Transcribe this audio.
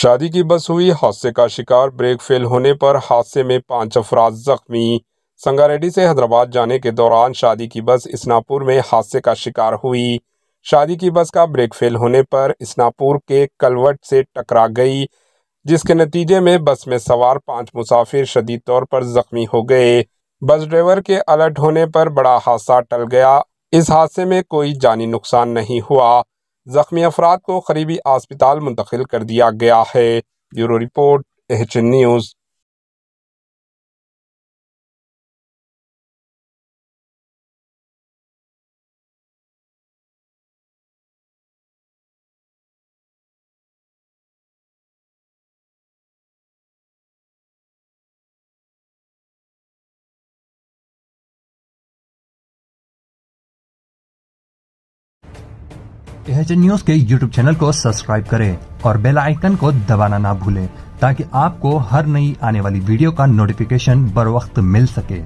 शादी की बस हुई हादसे का शिकार। ब्रेक फेल होने पर हादसे में 5 अफराद जख्मी। संगारेड्डी से हैदराबाद जाने के दौरान शादी की बस इस्नापुर में हादसे का शिकार हुई। शादी की बस का ब्रेक फेल होने पर इस्नापुर के कलवट से टकरा गई, जिसके नतीजे में बस में सवार 5 मुसाफिर शदीद तौर पर जख्मी हो गए। बस ड्राइवर के अलर्ट होने पर बड़ा हादसा टल गया। इस हादसे में कोई जानी नुकसान नहीं हुआ। जख्मी अफराद को करीबी अस्पताल मुंतकिल कर दिया गया है। Bureau report, AHN news. AHN news के YouTube चैनल को सब्सक्राइब करें और बेल आइकन को दबाना ना भूलें ताकि आपको हर नई आने वाली वीडियो का नोटिफिकेशन बर वक्त मिल सके।